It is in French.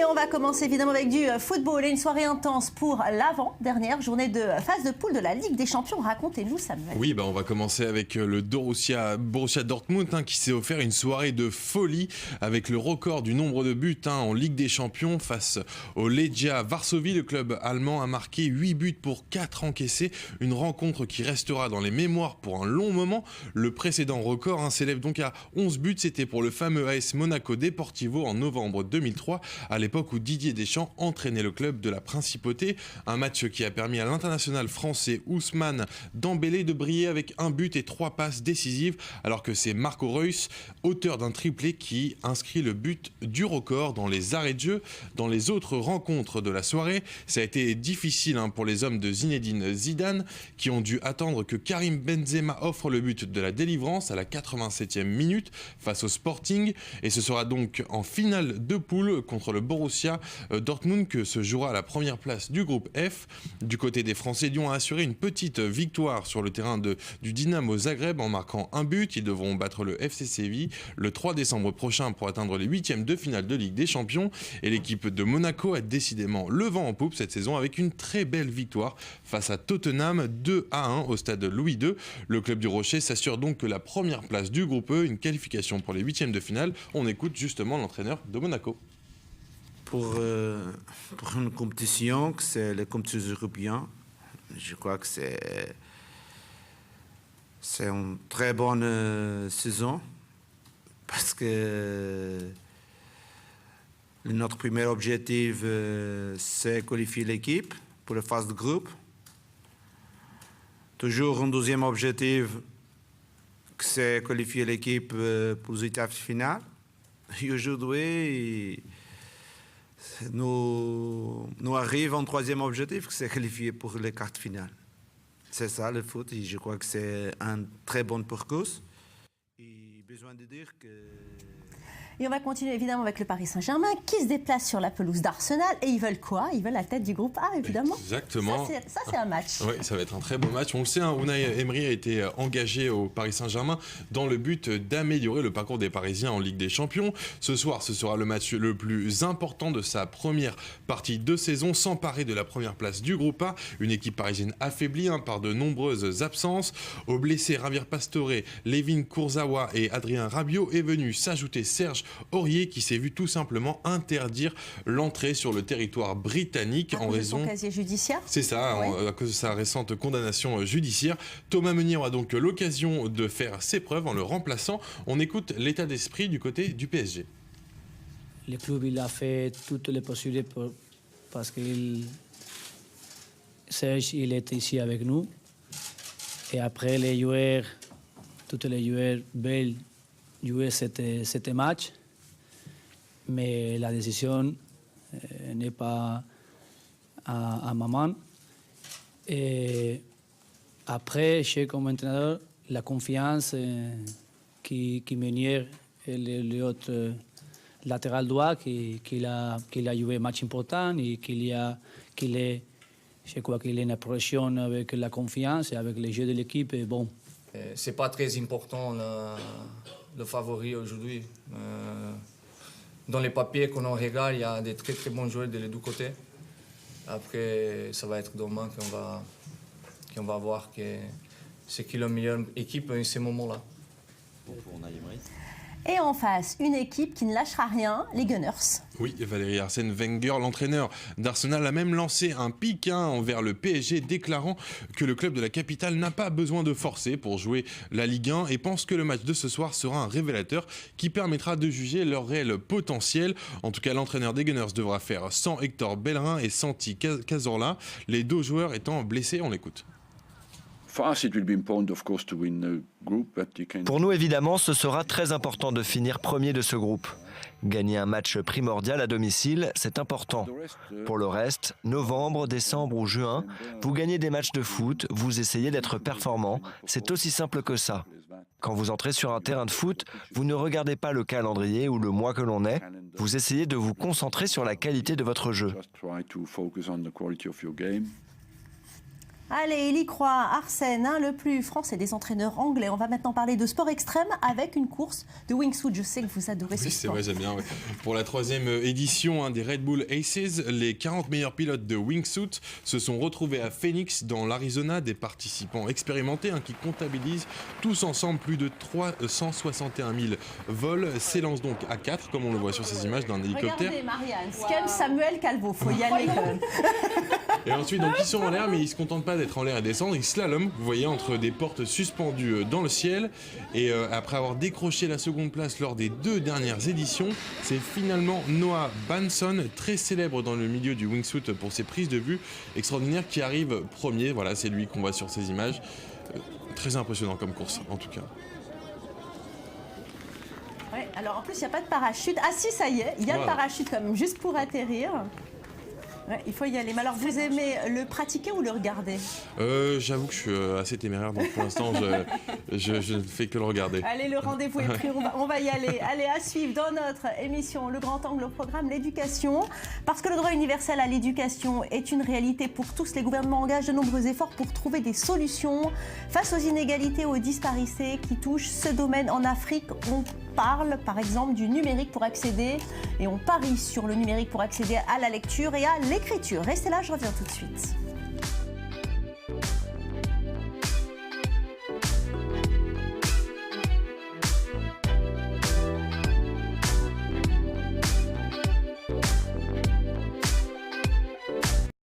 on va commencer évidemment avec du football et une soirée intense pour l'avant-dernière journée de phase de poule de la Ligue des Champions. Racontez-nous, Samuel. Oui, on va commencer avec le Borussia Dortmund qui s'est offert une soirée de folie avec le record du nombre de buts en Ligue des Champions face au Legia Varsovie. Le club allemand a marqué 8 buts pour 4 encaissés. Une rencontre qui restera dans les mémoires pour un long moment. Le précédent record s'élève donc à 11 buts. C'était pour le fameux AS Monaco Deportivo en novembre 2003, à l'époque où Didier Deschamps entraînait le club de la Principauté. Un match qui a permis à l'international français Ousmane Dembélé de briller avec un but et 3 passes décisives, alors que c'est Marco Reus, auteur d'un triplé, qui inscrit le but du record dans les arrêts de jeu. Dans les autres rencontres de la soirée, ça a été difficile pour les hommes de Zinedine Zidane, qui ont dû attendre que Karim Benzema offre le but de la délivrance à la 87e minute face au Sporting. Et ce sera donc en finale de poule contre le Borussia Dortmund que se jouera la première place du groupe F. Du côté des Français, Lyon a assuré une petite victoire sur le terrain du Dynamo Zagreb en marquant un but. Ils devront battre le FC Séville le 3 décembre prochain pour atteindre les 8e de finale de Ligue des Champions. Et l'équipe de Monaco a décidément le vent en poupe cette saison avec une très belle victoire face à Tottenham 2-1 au stade Louis II. Le club du Rocher s'assure donc que la première place du groupe E, une qualification pour les 8e de finale. On écoute justement l'entraîneur de Monaco. Pour une compétition, que c'est les compétitions européennes, je crois que c'est une très bonne saison parce que notre premier objectif, c'est qualifier l'équipe pour la phase de groupe. Toujours un deuxième objectif, c'est qualifier l'équipe pour les étapes finales. Et aujourd'hui, nous arrivons au troisième objectif, c'est qualifier pour les quarts finales. C'est ça le foot, et je crois que c'est un très bon parcours. Et besoin de dire que... Et on va continuer évidemment avec le Paris Saint-Germain qui se déplace sur la pelouse d'Arsenal. Et ils veulent quoi? Ils veulent la tête du groupe A, évidemment. Exactement. Ça, c'est un match. Oui, ça va être un très beau match. On le sait, Unai Emery a été engagé au Paris Saint-Germain dans le but d'améliorer le parcours des Parisiens en Ligue des Champions. Ce soir, ce sera le match le plus important de sa première partie de saison, s'emparer de la première place du groupe A. Une équipe parisienne affaiblie par de nombreuses absences. Aux blessés Javier Pastore, Layvin Kurzawa et Adrien Rabiot est venu s'ajouter Serge Aurier qui s'est vu tout simplement interdire l'entrée sur le territoire britannique en raison de son casier judiciaire. C'est ça, ouais. À cause de sa récente condamnation judiciaire. Thomas Meunier aura donc l'occasion de faire ses preuves en le remplaçant. On écoute l'état d'esprit du côté du PSG. Le club il a fait toutes les possibilités parce que Serge il était ici avec nous. Et après les joueurs, tous les joueurs veulent jouer ce match. Mais la décision n'est pas à ma main. Et après, j'ai comme entraîneur la confiance qui Meunier et l'autre latéral droit qu'il a joué un match important et je crois qu'il est une pression avec la confiance et avec les jeux de l'équipe. Et bon. C'est pas très important le favori aujourd'hui. Dans les papiers qu'on regarde, il y a des très très bons joueurs des deux côtés. Après, ça va être demain qu'on va voir c'est qui la meilleure équipe en ce moment-là. Et en face, une équipe qui ne lâchera rien, les Gunners. Oui, Valérie Arsène Wenger, l'entraîneur d'Arsenal, a même lancé un pic envers le PSG, déclarant que le club de la capitale n'a pas besoin de forcer pour jouer la Ligue 1 et pense que le match de ce soir sera un révélateur qui permettra de juger leur réel potentiel. En tout cas, l'entraîneur des Gunners devra faire sans Hector Bellerin et Santi Cazorla, les deux joueurs étant blessés. On l'écoute. Pour nous, évidemment, ce sera très important de finir premier de ce groupe. Gagner un match primordial à domicile, c'est important. Pour le reste, novembre, décembre ou juin, vous gagnez des matchs de foot, vous essayez d'être performant, c'est aussi simple que ça. Quand vous entrez sur un terrain de foot, vous ne regardez pas le calendrier ou le mois que l'on est, vous essayez de vous concentrer sur la qualité de votre jeu. Allez, il y croit, Arsène, hein, le plus français des entraîneurs anglais. On va maintenant parler de sport extrême avec une course de wingsuit. Je sais que vous adorez ce sport. C'est vrai, j'aime bien. Ouais. Pour la 3e édition des Red Bull Aces, les 40 meilleurs pilotes de wingsuit se sont retrouvés à Phoenix, dans l'Arizona. Des participants expérimentés qui comptabilisent tous ensemble plus de 361 000 vols. S'élancent donc à 4, comme on le voit sur ces images d'un hélicoptère. Regardez, Marianne, ce qu'aime Samuel Calvo, faut y aller quand même. Et ensuite, donc, ils sont en l'air, mais ils ne se contentent pas d'être en l'air et descendre. Ils slaloment, vous voyez, entre des portes suspendues dans le ciel. Et après avoir décroché la seconde place lors des 2 dernières éditions, c'est finalement Noah Banson, très célèbre dans le milieu du wingsuit pour ses prises de vue extraordinaires, qui arrive premier. Voilà, c'est lui qu'on voit sur ces images. Très impressionnant comme course, en tout cas. Ouais, alors en plus, il n'y a pas de parachute. Ah si, ça y est, il y a le parachute quand même, juste pour atterrir. Ouais, il faut y aller. Mais alors, vous aimez le pratiquer ou le regarder? J'avoue que je suis assez téméraire, donc pour l'instant, je ne fais que le regarder. Allez, le rendez-vous est pris, on va y aller. Allez, à suivre dans notre émission Le Grand Angle, au programme l'éducation. Parce que le droit universel à l'éducation est une réalité pour tous, les gouvernements engagent de nombreux efforts pour trouver des solutions face aux inégalités, aux disparités qui touchent ce domaine en Afrique. On parle par exemple du numérique pour accéder, et on parie sur le numérique pour accéder à la lecture et à l'écriture. Restez là, je reviens tout de suite.